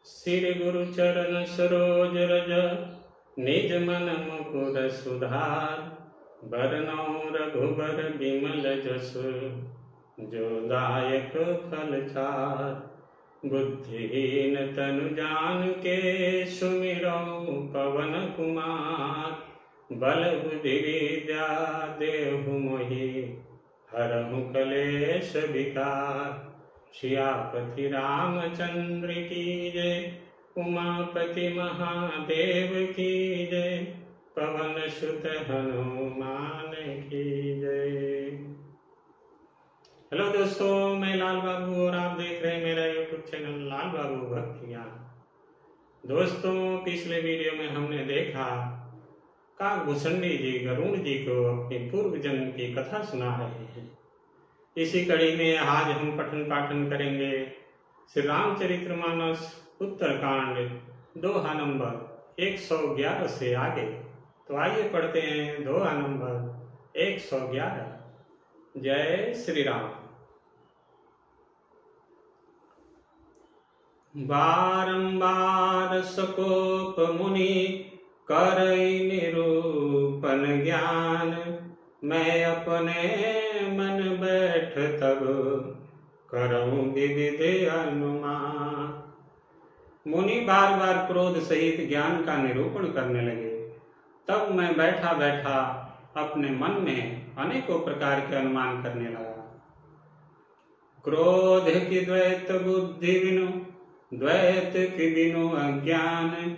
श्री गुरु चरण सरोज रज निज मन मुकुर सुधार। बरनौ रघुबर बिमल जस जो दायक फल चार। बुद्धिहीन तनु जानिके सुमिरौ पवन कुमार। बल बुद्धि विद्या देहु मोहि हरहु कलेश विकार। सियापति रामचंद्र की जय, उमापति महादेव की जय, पवन सुत हनुमान की जय। हेलो दोस्तों, मैं लाल बाबू और आप देख रहे हैं मेरा यूट्यूब चैनल लाल बाबू भक्ति ज्ञान। दोस्तों, पिछले वीडियो में हमने देखा काकभूषणी जी गरुड़ जी को अपने पूर्व जन्म की कथा सुना रहे हैं। इसी कड़ी में आज हम पठन पाठन करेंगे श्री रामचरितमानस उत्तरकांड दोहा नंबर 111 से आगे। तो आइए पढ़ते हैं दोहा नंबर 111। जय श्री राम। बारंबार सकोप मुनि करई निरूपन ज्ञान। मैं अपने मन बैठ तब करऊं विविध अनुमान। मुनि बार बार क्रोध सहित ज्ञान का निरूपण करने लगे। तब मैं बैठा बैठा अपने मन में अनेकों प्रकार के अनुमान करने लगा। क्रोध की द्वैत बुद्धि बिनु, द्वैत की बिनु अज्ञान।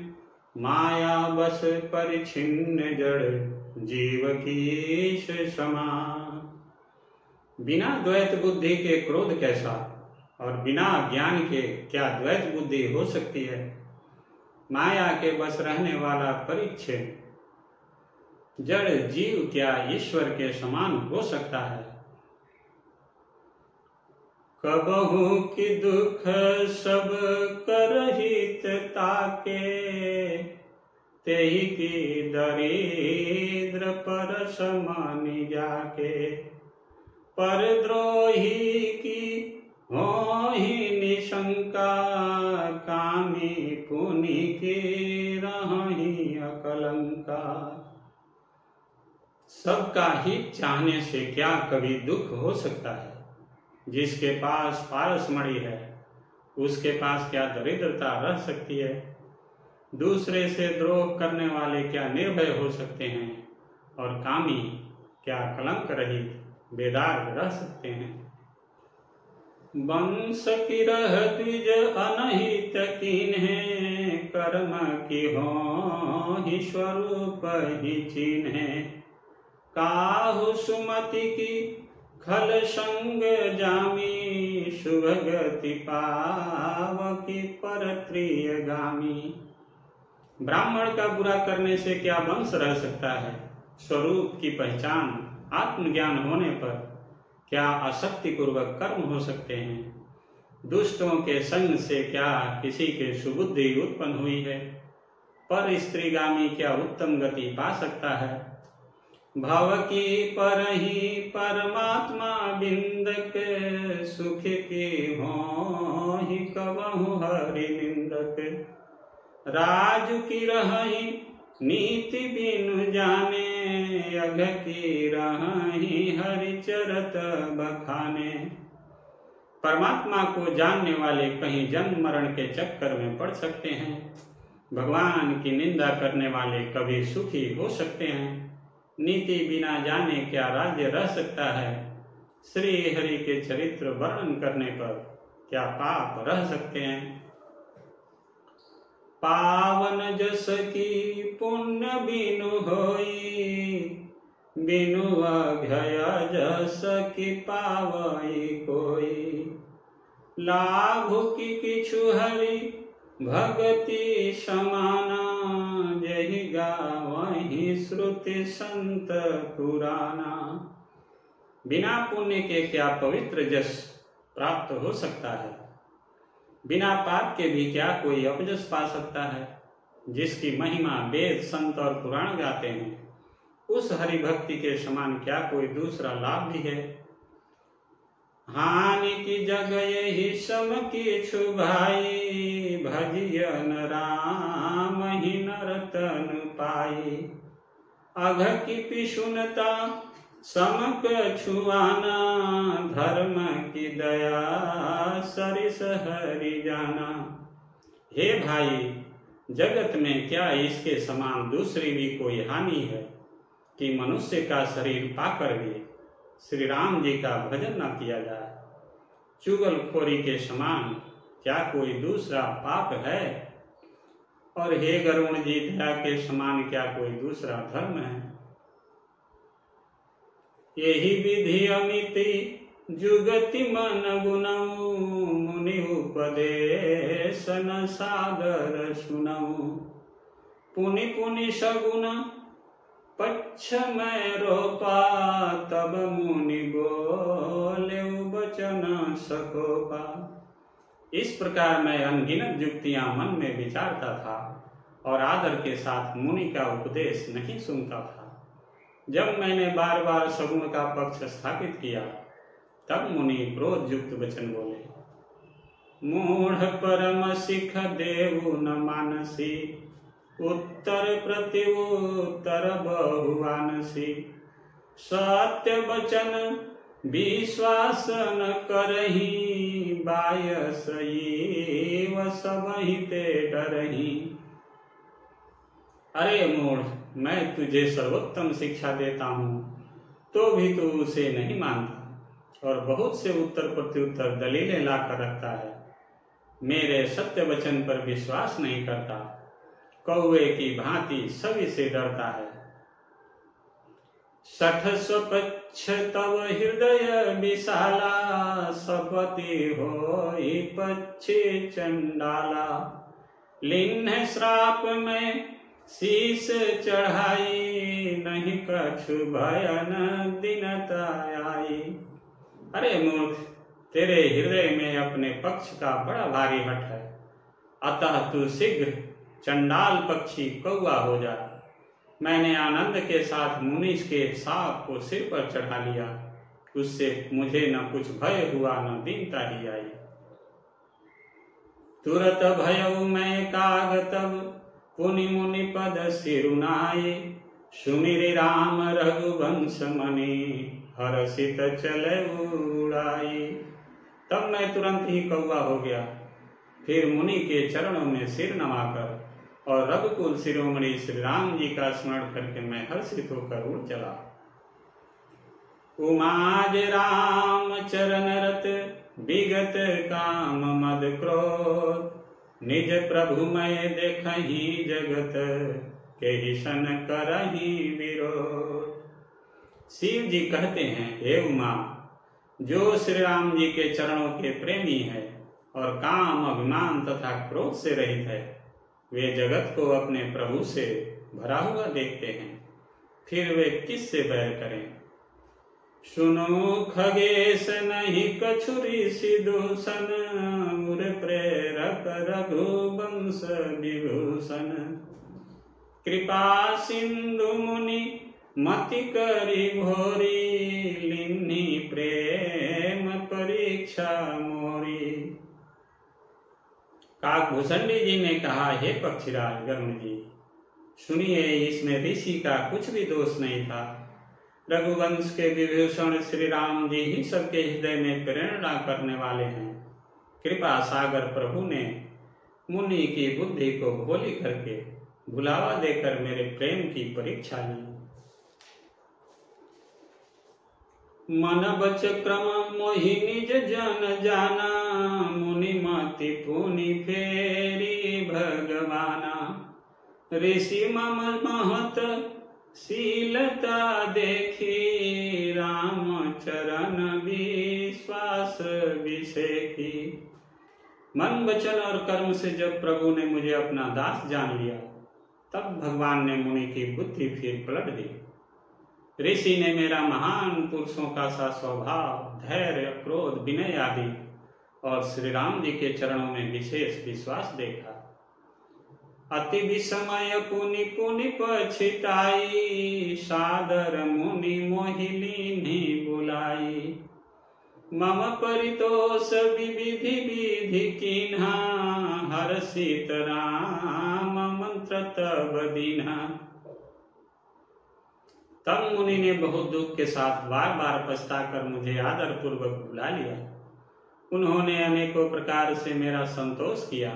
माया बस परिछिन्न जड़ जीव की समान। बिना द्वैत बुद्धि के क्रोध कैसा, और बिना ज्ञान के क्या द्वैत बुद्धि हो सकती है। माया के बस रहने वाला परिच्छिन्न जड़ जीव क्या ईश्वर के समान हो सकता है। कबहू की दुख सब करहित ताके, तेहि की दरिद्र पर समानी जाके। पर द्रोही की होहि निशंका, कामी पुनि के रहि अकलंका। सबका हित चाहने से क्या कभी दुख हो सकता है। जिसके पास पारसमणि है उसके पास क्या दरिद्रता रह सकती है। दूसरे से द्रोह करने वाले क्या निर्भय हो सकते हैं, और कामी क्या कलंक रहित बेदाग रह सकते हैं। वंश की रह द्विज अनहित कीन्हे, कर्म की हो ही स्वरूप ही चिन्हे। काहु सुमति की खल संग जामी, शुभ गति पावकी परत्रिय गामी। ब्राह्मण का बुरा करने से क्या वंश रह सकता है। स्वरूप की पहचान आत्मज्ञान होने पर क्या आसक्ति पूर्वक कर्म हो सकते हैं। दुष्टों के संग से क्या किसी के सुबुद्धि उत्पन्न हुई है। पर स्त्रीगामी क्या उत्तम गति पा सकता है। भव की पर ही परमात्मा बिंदक, सुख की हो ही कबहु हरि निंदक। राज की रहि नीति बिनु जाने, अघ की रहि हरि चरत बखाने। परमात्मा को जानने वाले कहीं जन्म मरण के चक्कर में पड़ सकते हैं। भगवान की निंदा करने वाले कभी सुखी हो सकते हैं। नीति बिना जाने क्या राज्य रह सकता है। श्री हरि के चरित्र वर्णन करने पर क्या पाप रह सकते हैं। पावन जस की पुण्य बिनु होई, बिनु अघय जस की पावई कोई। लाभ की किछु हरि भगति समाना, जहि गावहि श्रुति संत पुराना। बिना पुण्य के क्या पवित्र जस प्राप्त हो सकता है। बिना पाप के भी क्या कोई अपजस पा सकता है। जिसकी महिमा वेद संत और पुराण गाते हैं, उस हरि भक्ति के समान क्या कोई दूसरा लाभ भी है। हानि की जगह ही सम किछु भाई, भजियन राम ही नरतन पाई। अघ की पिशुनता समक छुआना, धर्म की दया सरिस हरि जाना। हे भाई, जगत में क्या इसके समान दूसरी भी कोई हानि है कि मनुष्य का शरीर पाकर भी श्री राम जी का भजन न किया जाए। चुगलखोरी के समान क्या कोई दूसरा पाप है? और हे गरुण जी, दया के समान क्या कोई दूसरा धर्म है? यही विधि अमिति जुगति मन गुणऊ, मुनि उपदेशन सादर सुनऊ। पुनि पुनि सगुन पक्ष में रोपा, तब मुनि बोले वचन सकोपा। इस प्रकार मैं अनगिनत युक्तियां मन में विचारता था और आदर के साथ मुनि का उपदेश नहीं सुनता था। जब मैंने बार बार सगुण का पक्ष स्थापित किया, तब मुनि क्रोध युक्त वचन बोले। मूढ़ परम सिख देव न मानसी, उत्तर प्रति उत्तर बहुवानसी। सत्य वचन विश्वास न करही, बायस व सबहि ते डरही। अरे मूढ़, मैं तुझे सर्वोत्तम शिक्षा देता हूँ तो भी तू उसे नहीं मानता और बहुत से उत्तर प्रत्युत्तर दलीलें लाकर रखता है। मेरे सत्य वचन पर विश्वास नहीं करता, कौवे की भांति सभी से डरता है। सठ स्वपक्ष तव हृदय विशाला, सपति होई पक्षी चंडाला। लिन्ह श्राप में शीश चढ़ाई, नहीं कछु भयन दीनता आई। अरे मूर्ख, तेरे हृदय में अपने पक्ष का बड़ा भारी हठ है, अतः तू शीघ्र चंडाल पक्षी कौवा हो जा। मैंने आनंद के साथ मुनीष के सांप को सिर पर चढ़ा लिया, उससे मुझे न कुछ भय हुआ न दीनता ही आई। तुरत भयउ मैं काग तब, पुनि मुनि पद सिरुनाए। सुमिरि राम रघुवंश मणि, हर्षित चले उड़ाई। तब मैं तुरंत ही कौवा हो गया, फिर मुनि के चरणों में सिर नवाकर और रघुकुल शिरोमणि श्री राम जी का स्मरण करके मैं हर्षित होकर उड़ चला। उमाज राम चरण रत, विगत काम मद क्रोध। निज प्रभु मैं देखहि जगत, केहि सन करहि विरोध। शिव जी कहते हैं, हे उमा, जो श्री राम जी के चरणों के प्रेमी है और काम अभिमान तथा क्रोध से रहित है, वे जगत को अपने प्रभु से भरा हुआ देखते हैं, फिर वे किससे बैर करें। सुनो खगेश नहीं कछु ऋषि दूषण, मुर प्रेरक रघुवंश विभूषण। कृपा सिंधु मुनि मति करी भोरी, लिन्ही प्रेम परीक्षा मोरी। काकभूषणी जी ने कहा, हे पक्षीराज गरुण जी, सुनिए, इसमें ऋषि का कुछ भी दोष नहीं था। रघुवंश के विभूषण श्री राम जी ही सबके हृदय में प्रेरणा करने वाले हैं। कृपा सागर प्रभु ने मुनि की बुद्धि को भोली करके भुलावा देकर मेरे प्रेम की परीक्षा ली। मन बच क्रम मोहि निज जन जाना, मुनि मति पुनि फेरी भगवाना। ऋषि मम महत शीलता देखी, राम चरण विश्वास विषेखी। मन वचन और कर्म से जब प्रभु ने मुझे अपना दास जान लिया, तब भगवान ने मुनि की बुद्धि फिर पलट दी। ऋषि ने मेरा महान पुरुषों का सा स्वभाव, धैर्य, क्रोध, विनय आदि और श्री राम जी के चरणों में विशेष विश्वास देखा। अति विस्मय पुनि पुनि पछिताई, सादर मुनि मोहि लीन्ही बुलाई। मम परितोष विविधि विधि कीन्हा, हर्षित राम मंत्र तब दीन्हा। तब मुनि ने बहुत दुख के साथ बार बार पछताकर मुझे आदर पूर्वक बुला लिया। उन्होंने अनेकों प्रकार से मेरा संतोष किया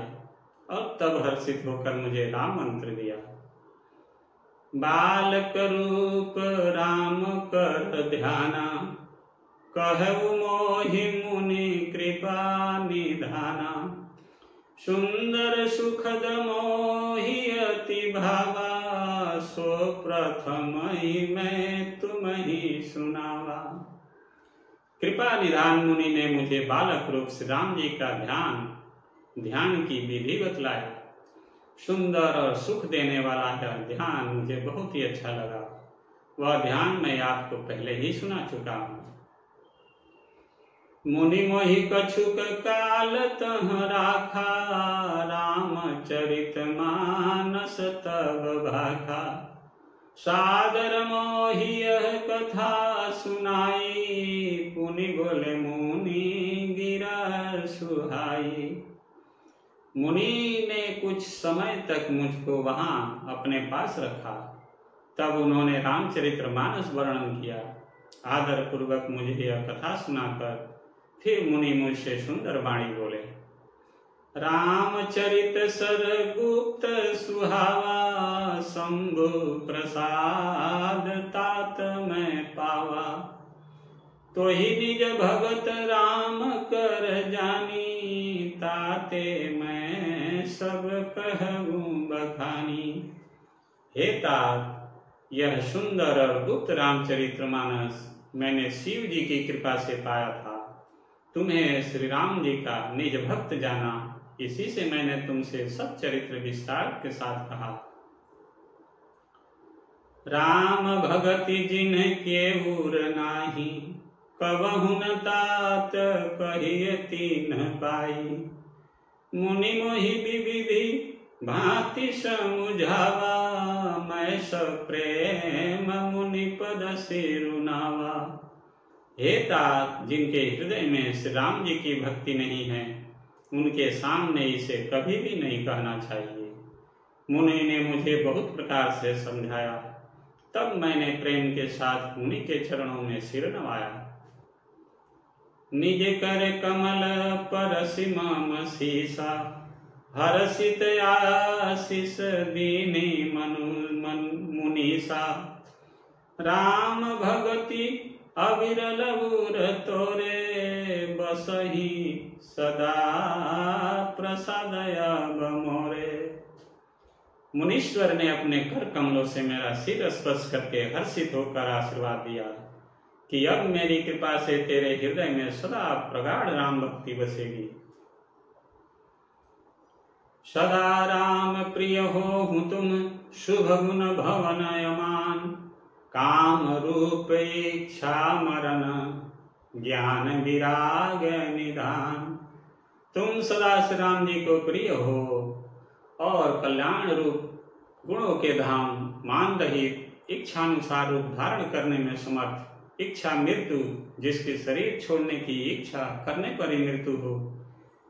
और तब हर्षित होकर मुझे राम मंत्र दिया। बालक रूप राम कर ध्याना, कहु मोहि मुनि कृपा निधाना। सुंदर सुखद मोहि अति भावा, सो प्रथम ही मैं तुम्हें सुनावा। कृपा निधान मुनि ने मुझे बालक रूप श्री राम जी का ध्यान की विधि बतलाया। सुंदर और सुख देने वाला यह ध्यान मुझे बहुत ही अच्छा लगा। वह ध्यान मैं आपको पहले ही सुना चुका हूँ। मुनि मोहि कछुक काल तह राखा, रामचरित मानस तब भाखा। सादर मोहि यह कथा सुनाई, पुनि बोले मुनि गिरा सुहाई। मुनि ने कुछ समय तक मुझको वहां अपने पास रखा। तब उन्होंने रामचरितमानस वर्णन किया। आदर पूर्वक मुझे यह कथा सुनाकर फिर मुनि मुझसे सुंदर वाणी बोले। रामचरित सर गुप्त सुहावा, शंभु प्रसाद तात मैं पावा। तो ही निज भगत राम कर जानी, ताते मैं सब कहूँ बखानी। हे तात, यह सुंदर और गुप्त रामचरितमानस मैंने शिव जी की कृपा से पाया था। तुम्हें श्री राम जी का निज भक्त जाना, इसी से मैंने तुमसे सब चरित्र विस्तार के साथ कहा। राम भगति जिनके उर नाही, कबहु न तात कहिए तीन पाई। मुनि मोहि विविधि भांति समुझावा, मैं सब प्रेम मुनि पद सिरुनावा। हे तात, जिनके हृदय में श्री राम जी की भक्ति नहीं है, उनके सामने इसे कभी भी नहीं कहना चाहिए। मुनि ने मुझे बहुत प्रकार से समझाया। तब मैंने प्रेम के साथ मुनि के चरणों में सिर नवाया। निज कर कमल परसि मम सीसा, हर्षित आशीष दीनी मुनीसा। राम भगति अविरल उर तोरे, बसहि सदा प्रसादया मोरे। मुनीश्वर ने अपने कर कमलों से मेरा सिर स्पर्श करके हर्षित होकर आशीर्वाद दिया कि अब मेरी कृपा से तेरे हृदय में सदा प्रगाढ़ राम भक्ति बसेगी। सदा राम प्रिय हो तुम, शुभ गुण भवन यमान। काम रूप इच्छा मरण, ज्ञान विराग निधान। तुम सदा श्री राम जी को प्रिय हो और कल्याण रूप गुणों के धाम, मान रहित, इच्छानुसार रूप धारण करने में समर्थ, इच्छा मृत्यु, जिसके शरीर छोड़ने की इच्छा करने पर ही मृत्यु हो,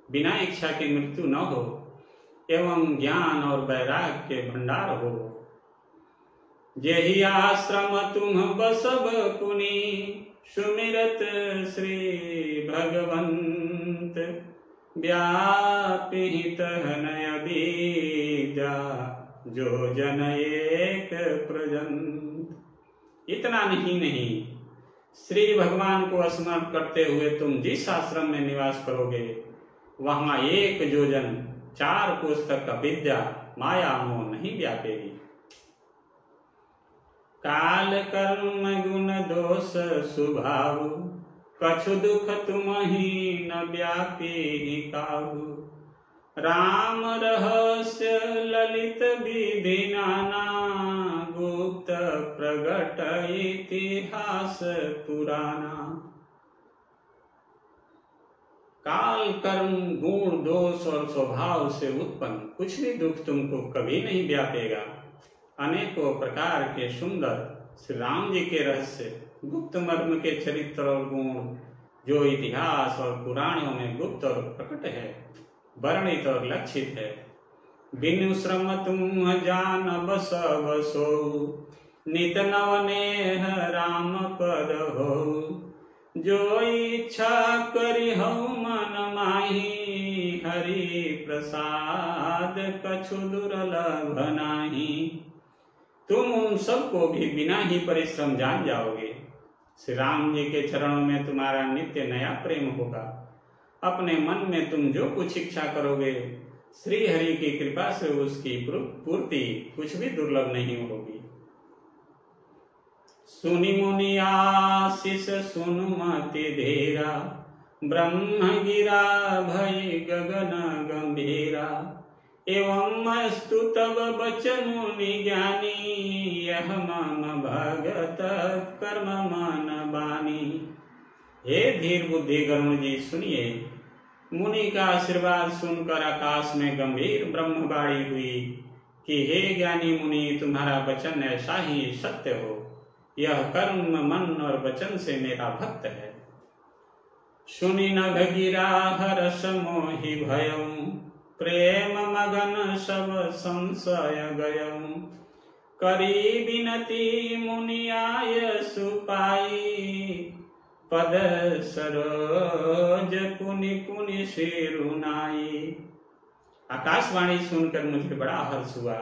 बिना इच्छा की मृत्यु न हो, एवं ज्ञान और वैराग के भंडार हो। जेहि आश्रम तुम बसब पुनि, सुमिरत श्री भगवंत। व्यापित नय बीजा, जो जन एक प्रजंत। इतना नहीं, श्री भगवान को स्मरण करते हुए तुम जिस आश्रम में निवास करोगे, वहां एक योजन 4 कोस तक का विद्या माया मोह नहीं व्यापेगी। काल कर्म गुण दोष स्वभाव, कछु दुख तुम्हि न व्यापी काहू। राम रहस्य ललित विधि नाना, गुप्त प्रगट इतिहास पुराना। काल कर्म गुण दोष और स्वभाव से उत्पन्न कुछ भी दुख तुमको कभी नहीं व्यापेगा। अनेकों प्रकार के सुंदर श्री राम जी के रहस्य, गुप्त मर्म के चरित्र और गुण जो इतिहास और पुराणों में गुप्त और प्रकट है, वर्णित और लक्षित है। बिनु श्रम तुम जान बस बसो, नित नवनेह राम पद हो। जो इच्छा करी हऊ मन माही, हरि प्रसाद कछु दुर्लभ नाही। तुम उन सबको भी बिना ही परिश्रम जान जाओगे। श्री राम जी के चरणों में तुम्हारा नित्य नया प्रेम होगा। अपने मन में तुम जो कुछ इच्छा करोगे, श्री हरि की कृपा से उसकी पूर्ति कुछ भी दुर्लभ नहीं होगी। सुनि मुनि आशीष सुनु मति धीरा, ब्रह्म गिरा भय गगन गंभीरा। एवं अस्तु तब बचन मुनि ज्ञानी, यह मम भगत कर्म मन बानी। हे धीर बुद्धि गरुण जी सुनिए। मुनि का आशीर्वाद सुनकर आकाश में गंभीर ब्रह्मवाणी हुई कि हे ज्ञानी मुनि, तुम्हारा वचन ऐसा ही सत्य हो। यह कर्म मन और वचन से मेरा भक्त है। सुनि नभ गिरा हर्ष मोहि भयऊ, प्रेम मगन सब संशय गयऊ। करी बिनती मुनि आय सुपाई, पद सरोज पुनि पुनि सिरुनाई। आकाशवाणी सुनकर मुझे बड़ा हर्ष हुआ।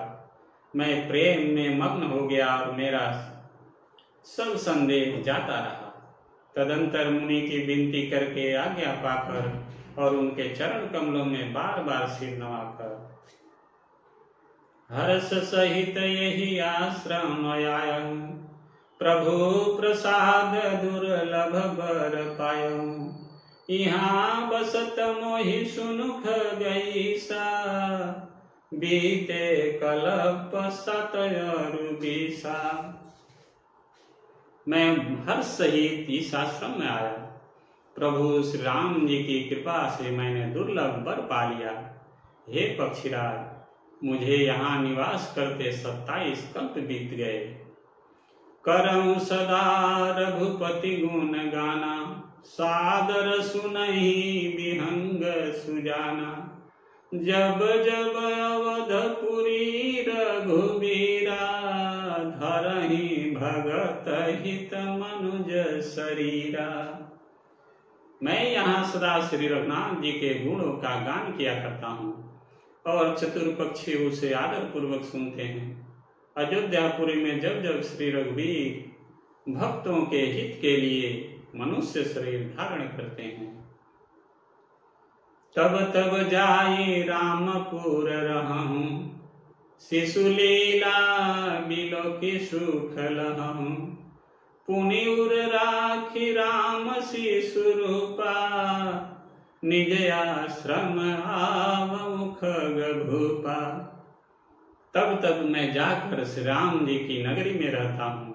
मैं प्रेम में मग्न हो गया और मेरा सब संदेह जाता रहा। तदंतर मुनि की विनती करके आज्ञा पाकर और उनके चरण कमलों में बार बार सिर नवाकर हर्ष सहित यही आश्रम आयऊ। प्रभु प्रसाद दुर्लभ बर पायऊ। यहाँ बसत मोहि सुनुख गईसा, बीते कल्प सतयरु बीसा। मैं हर्ष सहित इस आश्रम में आया। प्रभु श्री राम जी की कृपा से मैंने दुर्लभ वर पा लिया। हे पक्षीराज, मुझे यहाँ निवास करते 27 कल्प बीत गए। करऊं सदा रघुपति गुण गाना, सादर सुनहि विहंग सुजाना। जब जब अवधपुरी रघुबीरा, धरहि भगत हित मनुज शरीरा। मैं यहाँ सदा श्री रघुनाथ जी के गुणों का गान किया करता हूँ और चतुर पक्षी उसे आदर पूर्वक सुनते हैं। अयोध्यापुरी में जब जब श्री रघुवीर भक्तों के हित के लिए मनुष्य शरीर धारण करते हैं, तब तब जाई रामपुर रहूं। शिशु लीला बिलो की सुख लहूं। पुनि उर राखी राम शिशु रूपा, निज आश्रम आवमुख गभूपा। तब तब मैं जाकर श्री राम जी की नगरी में रहता हूँ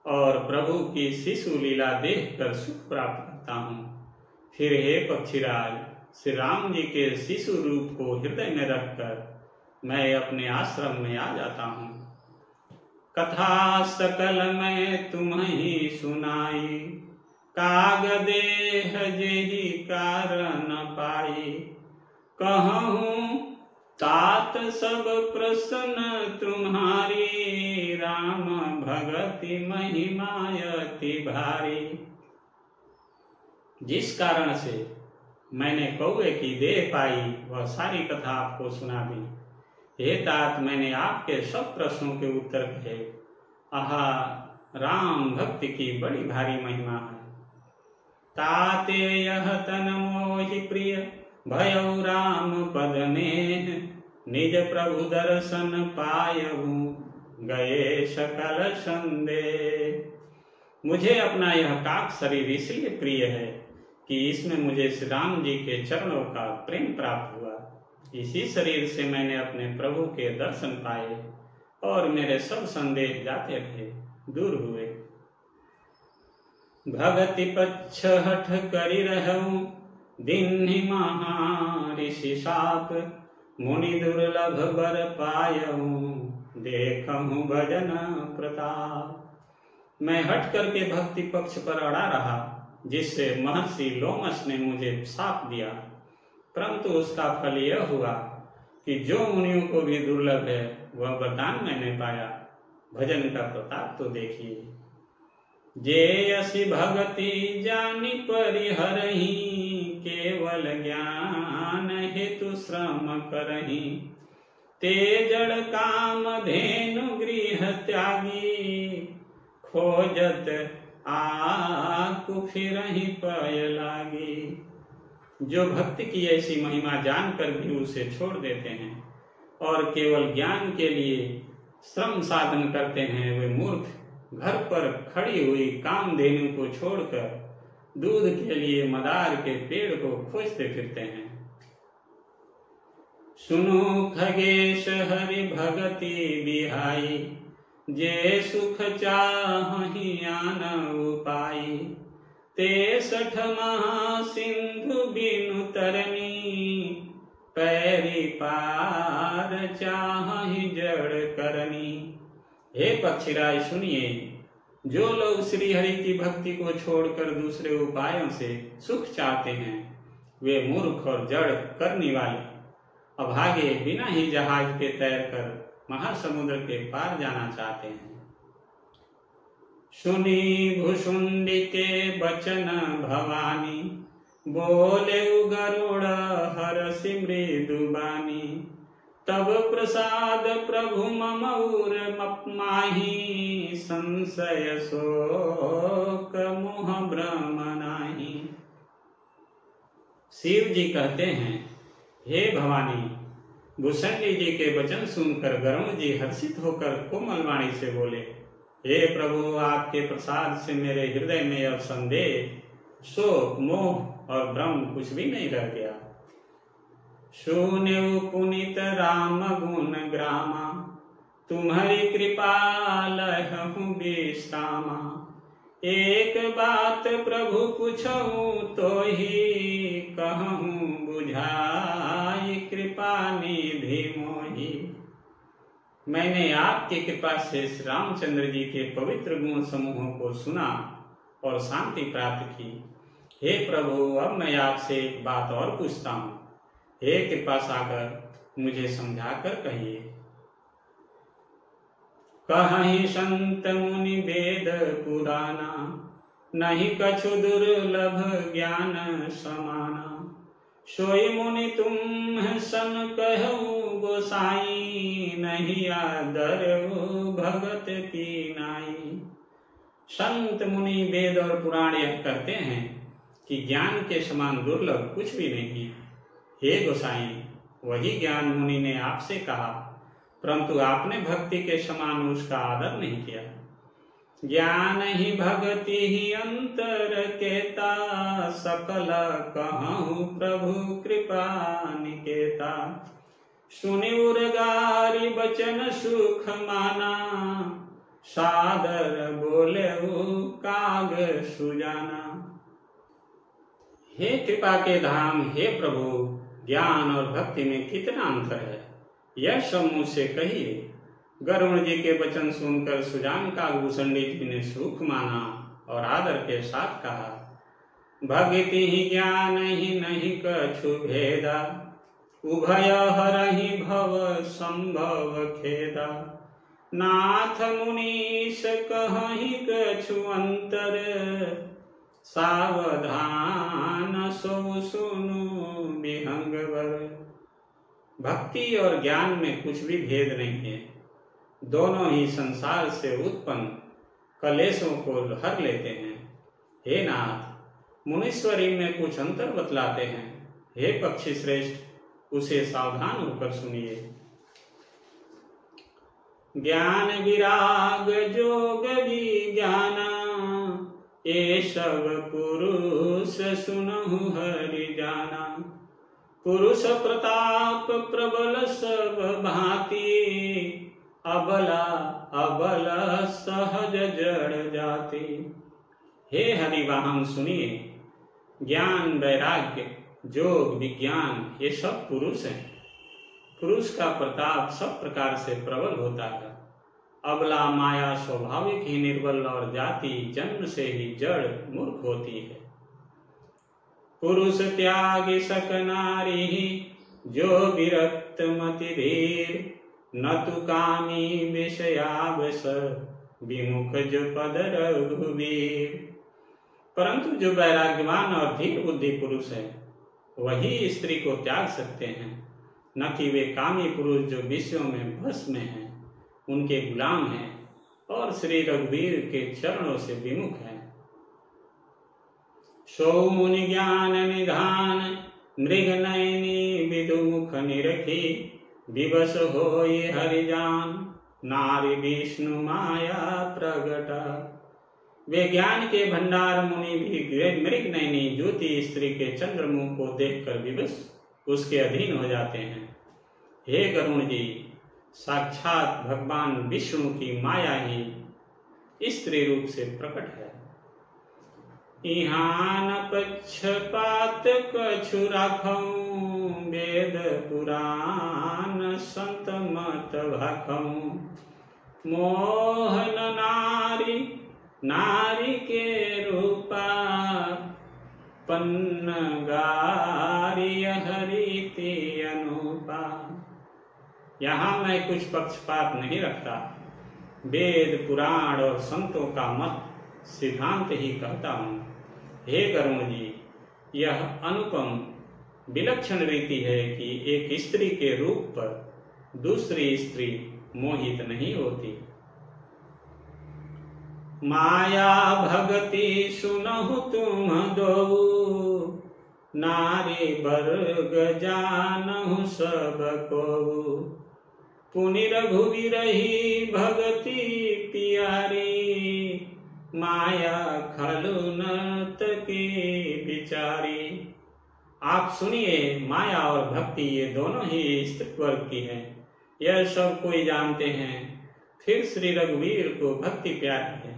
और प्रभु की शिशु लीला देखकर सुख प्राप्त करता हूँ। फिर हे पक्षीराज, श्री राम जी के शिशु रूप को हृदय में रखकर मैं अपने आश्रम में आ जाता हूँ। कथा सकल मैं तुम्हें सुनाई, कागदेह जेहि कारण पाई। कहूँ तात सब प्रसन्न तुम्हारी, राम भगति महिमायति भारी। जिस कारण से मैंने कौवे की देह पाई वह सारी कथा आपको सुना दी। हे तात, मैंने आपके सब प्रश्नों के उत्तर कहे। आहा, राम भक्ति की बड़ी भारी महिमा है। ताते यह तन मोहि प्रिय, भयउ राम पद नेह। निज प्रभु दर्शन पायहु, गए सकल संदेह। मुझे अपना यह काक शरीर इसलिए प्रिय है कि इसमें मुझे श्री राम जी के चरणों का प्रेम प्राप्त हुआ। इसी शरीर से मैंने अपने प्रभु के दर्शन पाए और मेरे सब संदेह जाते रहे, दूर हुए। भगति पक्ष हठ करि रहूं, दीन्हि महा ऋषि साप। मुनि दुर्लभ बर पायऊं, देखूं भजन प्रताप। मैं हट करके भक्ति पक्ष पर अड़ा रहा जिससे महर्षि लोमश ने मुझे शाप दिया, परंतु उसका फल यह हुआ कि जो मुनियों को भी दुर्लभ है वह वरदान मैंने पाया। भजन का प्रताप तो देखिए। जेयसी भगति जानि परिहरहि, केवल ज्ञान हेतु श्रम करहि। ते जड़ काम धेनु गृह त्यागी, खोजत आकु फिरहि पय लागी। जो भक्ति की ऐसी महिमा जानकर भी उसे छोड़ देते हैं और केवल ज्ञान के लिए श्रम साधन करते हैं, वे मूर्ख घर पर खड़ी हुई कामधेनु को छोड़कर दूध के लिए मदार के पेड़ को खोजते फिरते हैं। सुनो खगेश हरि भगति बिहाई, जे सुख चाहि आन उपाई। 63 महासिंधु बिनु तरनी, पैरी पार चाहि जड़ करनी। हे पक्षीराज सुनिए, जो लोग श्री हरि की भक्ति को छोड़कर दूसरे उपायों से सुख चाहते हैं, वे मूर्ख और जड़ करने वाले अभागे बिना ही जहाज के तैरकर महासमुद्र के पार जाना चाहते हैं। सुनी भुषुंडी के बचन भवानी, बोले गरुड़ हरषि मृदु बानी। तब प्रसाद प्रभु मम उर माही, संशय शोक मोह भ्रम नाही। शिव जी कहते हैं, हे भवानी, भुषुंडी जी के वचन सुनकर गरुड़ जी हर्षित होकर कोमल वाणी से बोले, हे प्रभु, आपके प्रसाद से मेरे हृदय में अब संदेह, शोक, मोह और भ्रम कुछ भी नहीं रह गया। सुनेउ पुनीत राम गुण ग्रामा, तुम्हारी कृपा लहहु विश्रामा। एक बात प्रभु पूछहु तो ही, कहूँ बुझाई कृपा निधि मोही। मैंने आपकी कृपा से श्री रामचंद्र जी के पवित्र गुण समूहों को सुना और शांति प्राप्त की। हे प्रभु, अब मैं आपसे एक बात और पूछता हूँ। हे कृपा सागर, मुझे समझाकर कहिए। कहीं संत मुनि वेद पुराना, नहीं कछु दुर्लभ ज्ञान समाना। सोई मुनि तुम सन कहु गोसाई, नहीं आदर भगत की नाई। संत मुनि वेद और पुराण यह कहते हैं कि ज्ञान के समान दुर्लभ कुछ भी नहीं है। हे गोसाई, वही ज्ञान मुनि ने आपसे कहा, परंतु आपने भक्ति के समान उसका आदर नहीं किया। ज्ञान ही भक्ति ही अंतर केता, सकल कहूँ प्रभु कृपा निकेता। सुनि उर्गारी बचन सुख माना, सादर बोले काग सुजाना। हे कृपा के धाम, हे प्रभु, ज्ञान और भक्ति में कितना अंतर है, यह सब मुझसे कहिए। गरुड़ जी के वचन सुनकर सुजान का भुषुंडी जी ने सुख माना और आदर के साथ कहा, भक्ति ही ज्ञान ही नहीं कछु भेदा। उभय हरहि भव संभव खेदा। नाथ मुनीश कहि कछु अंतर, सावधान सो सुनु विहंगवर। भक्ति और ज्ञान में कुछ भी भेद नहीं है, दोनों ही संसार से उत्पन्न कलेशों को हर लेते हैं। हे नाथ, मुनीश्वरी में कुछ अंतर बतलाते हैं। हे पक्षी श्रेष्ठ, उसे सावधान होकर सुनिए। ज्ञान विराग जोग विज्ञाना, ये सब पुरुष सुनहु हरि जाना। पुरुष प्रताप प्रबल सब भांति, अबला अबला सहज जड़ जाति। हे हरिवाहन सुनिए, ज्ञान वैराग्य जोग विज्ञान ये सब पुरुष हैं। पुरुष का प्रताप सब प्रकार से प्रबल होता है। अबला माया स्वाभाविक ही निर्बल और जाति जन्म से ही जड़ मूर्ख होती है। पुरुष त्यागी सक नारी, जो विरक्त मति धीर। न तु कामी विषयावस, विमुख जो पद रघुवीर। परंतु जो वैराग्यवान और धीर बुद्धि पुरुष है वही स्त्री को त्याग सकते हैं, न कि वे कामी पुरुष जो विषयों में भस्म हैं, उनके गुलाम हैं और श्री रघुवीर के चरणों से विमुख हैं। सो मुनि ज्ञान निधान, मृग नयनी विदुमुख निरखी। विवश होई हरि जान, नारी विष्णु माया प्रगटा। वे ज्ञान के भंडार मुनि भी मृग नयनी ज्योति स्त्री के चंद्रमुख को देखकर विवश उसके अधीन हो जाते हैं। हे गरुण जी, साक्षात भगवान विष्णु की माया ही स्त्री रूप से प्रकट है। इहाँ न पक्षपात कछु राखऊं, वेद पुराण संत मत भाखऊं। मोहन नारी नारी के रूपा, पन्न गारी हरिति अनुपा। यहाँ मैं कुछ पक्षपात नहीं रखता, वेद पुराण और संतों का मत सिद्धांत ही कहता हूँ। हे गरुण जी, यह अनुपम विलक्षण रीति है कि एक स्त्री के रूप पर दूसरी स्त्री मोहित नहीं होती। माया भगति सुनहु तुम दो, नारी वर्ग जानहु सब को। पुनि रघुवीर ही भगति पियारी, माया खलु नत की बिचारी। आप सुनिए, माया और भक्ति ये दोनों ही स्त्री वर्ग की है, यह सब कोई जानते हैं। फिर श्री रघुवीर को भक्ति प्यारी है,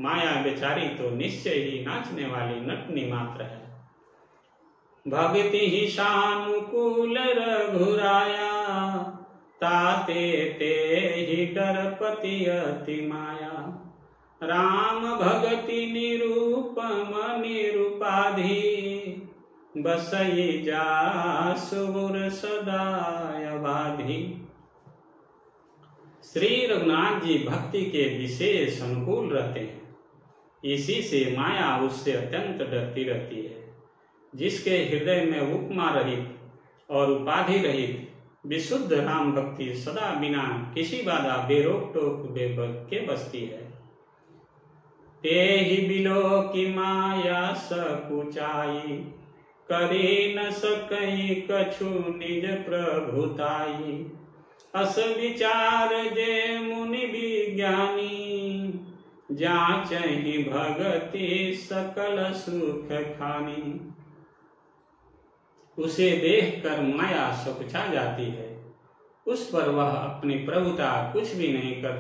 माया बेचारी तो निश्चय ही नाचने वाली नटनी मात्र है। भक्ति ही सानुकूल रघुराया, ताते ते ही डरपति अति माया। राम भगति निरूपम निरूपाधि, बसई जासुर सदाय बाधी। श्री रघुनाथ जी भक्ति के विशेष अनुकूल रहते हैं, इसी से माया उससे अत्यंत डरती रहती है। जिसके हृदय में उपमा रहित और उपाधि रहित विशुद्ध राम भक्ति सदा बिना किसी बाधा बेरोक टोक के बसती है। ते ही बिलो की माया सकुचाई, करे न सकई कछु निज प्रभुताई। अस विचार जे मुनि विज्ञानी, जाचहि भगति सकल सुख खानी। उसे देखकर माया सकुचा जाती है, उस पर वह अपनी प्रभुता कुछ भी नहीं कर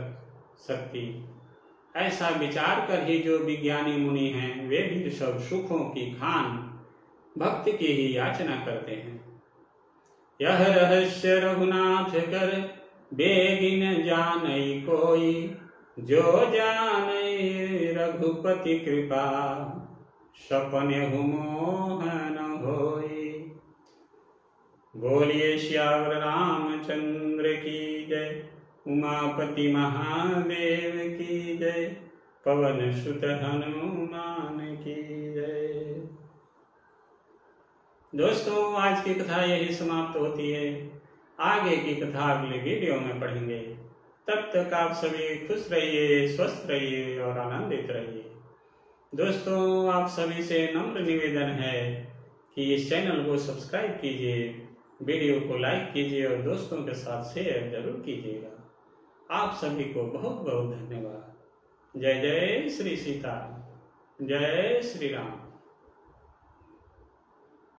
सकती। ऐसा विचार कर ही जो विज्ञानी मुनि हैं, वे भी सब सुखों की खान भक्ति की ही याचना करते हैं। यह रहस्य रघुनाथ कर, बेगिन जानई कोई। जो जानई रघुपति कृपा, सपने मोहन होई। बोलिए श्यावर रामचंद्र की जय, उमापति महादेव की जय, पवन सुत हनुमान की जय। दोस्तों, आज की कथा यही समाप्त होती है। आगे की कथा अगले वीडियो में पढ़ेंगे। तब तक आप सभी खुश रहिए, स्वस्थ रहिए और आनंदित रहिए। दोस्तों, आप सभी से नम्र निवेदन है कि इस चैनल को सब्सक्राइब कीजिए, वीडियो को लाइक कीजिए और दोस्तों के साथ शेयर जरूर कीजिएगा। आप सभी को बहुत बहुत धन्यवाद। जय जय श्री सीता, जय श्री राम।